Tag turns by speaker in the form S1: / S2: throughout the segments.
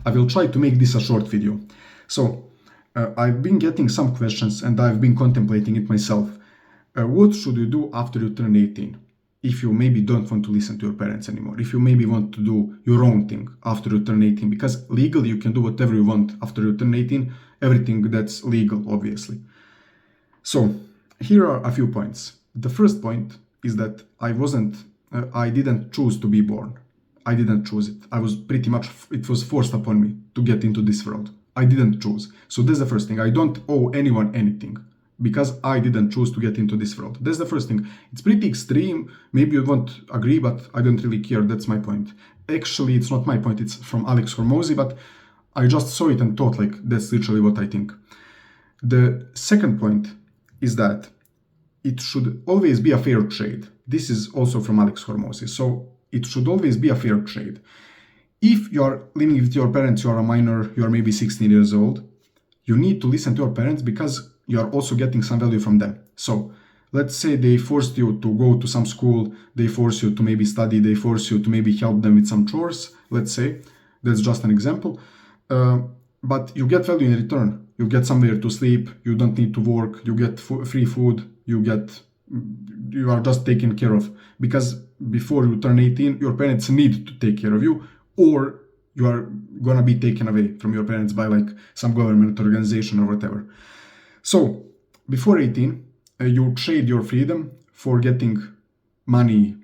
S1: I will try to make this a short video. So, I've been getting some questions and I've been contemplating it myself. What should you do after you turn 18? If you maybe don't want to listen to your parents anymore, if you maybe want to do your own thing after you turn 18, because legally you can do whatever you want after you turn 18, everything that's legal, obviously. So, here are a few points. The first point is that I didn't choose to be born. I didn't choose it. It was forced upon me to get into this world. I didn't choose. So that's the first thing. I don't owe anyone anything because I didn't choose to get into this world. That's the first thing. It's pretty extreme. Maybe you won't agree, but I don't really care. That's my point. Actually, it's not my point. It's from Alex Hormozi, but I just saw it and thought like that's literally what I think. The second point is that it should always be a fair trade. This is also from Alex Hormozi. So it should always be a fair trade. If you are living with your parents, you are a minor, you are maybe 16 years old, you need to listen to your parents because you are also getting some value from them. So let's say they forced you to go to some school, they force you to maybe study, they force you to maybe help them with some chores, let's say. That's just an example. But you get value in return. You get somewhere to sleep, you don't need to work, you get free food, you are just taken care of. Because before you turn 18, your parents need to take care of you, or you are gonna be taken away from your parents by like some government organization or whatever. So before 18, you trade your freedom for getting money,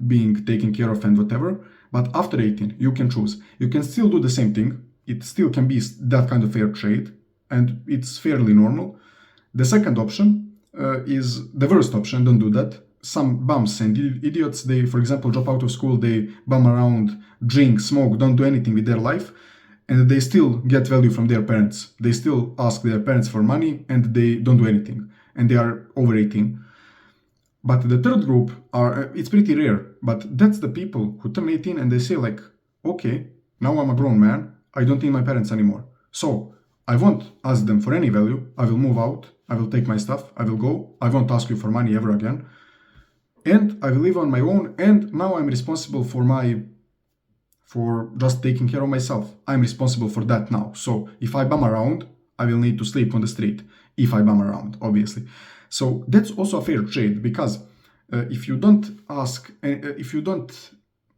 S1: being taken care of and whatever. But after 18, you can choose. You can still do the same thing. It still can be that kind of fair trade, and it's fairly normal. The second option is the worst option. Don't do that. Some bums and idiots, they, for example, drop out of school, they bum around, drink, smoke, don't do anything with their life, and they still get value from their parents. They still ask their parents for money, and they don't do anything, and they are over 18. But the third group it's pretty rare, but that's the people who turn 18 and they say like, okay, now I'm a grown man, I don't need my parents anymore. So I won't ask them for any value, I will move out, I will take my stuff, I will go, I won't ask you for money ever again. And I will live on my own, and now I'm responsible for just taking care of myself. I'm responsible for that now. So if I bum around, I will need to sleep on the street. If I bum around, obviously. So that's also a fair trade, because if you don't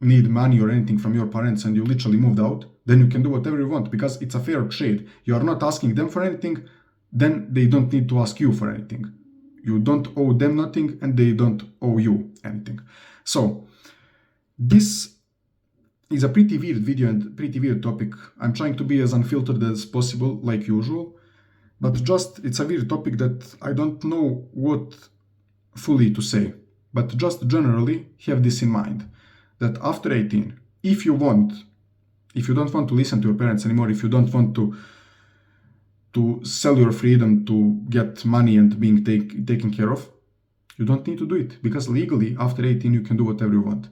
S1: need money or anything from your parents and you literally moved out, then you can do whatever you want because it's a fair trade. You are not asking them for anything, then they don't need to ask you for anything. You don't owe them nothing and they don't owe you anything. So this is a pretty weird video and pretty weird topic. I'm trying to be as unfiltered as possible, like usual, but just it's a weird topic that I don't know what fully to say. But just generally have this in mind, that after 18, if you don't want to listen to your parents anymore, if you don't want to sell your freedom to get money and being taken care of, you don't need to do it, because legally after 18 you can do whatever you want.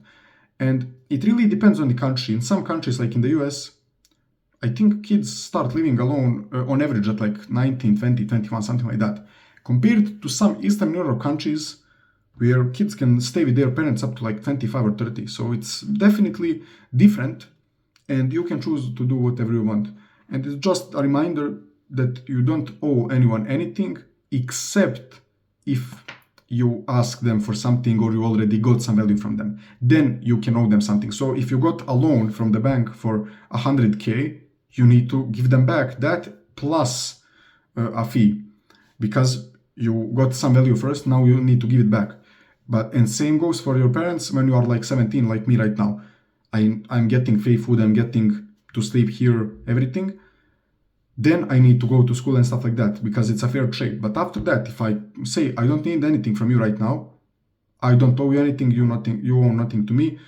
S1: And it really depends on the country. In some countries, like in the US, I think kids start living alone on average at like 19, 20, 21, something like that, compared to some Eastern Europe countries where kids can stay with their parents up to like 25 or 30. So it's definitely different, and you can choose to do whatever you want. And it's just a reminder that you don't owe anyone anything, except if you ask them for something or you already got some value from them. Then you can owe them something. So if you got a loan from the bank for 100K, you need to give them back that plus a fee, because you got some value first, now you need to give it back. And same goes for your parents when you are like 17, like me right now. I'm getting free food, I'm getting to sleep here, everything. Then I need to go to school and stuff like that, because it's a fair trade. But after that, if I say I don't need anything from you right now, I don't owe you anything, you owe nothing to me,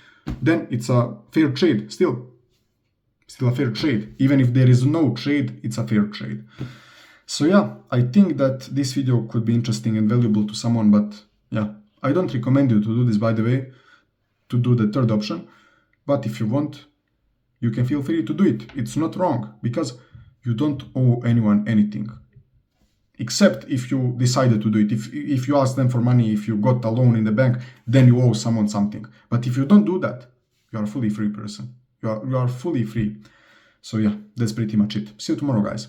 S1: then it's a fair trade. Still a fair trade. Even if there is no trade, it's a fair trade. So yeah, I think that this video could be interesting and valuable to someone, but yeah, I don't recommend you to do this, by the way, to do the third option. But if you want, you can feel free to do it. It's not wrong, because you don't owe anyone anything, except if you decided to do it. If you ask them for money, if you got a loan in the bank, then you owe someone something. But if you don't do that, you are a fully free person. You are fully free. So yeah, that's pretty much it. See you tomorrow, guys.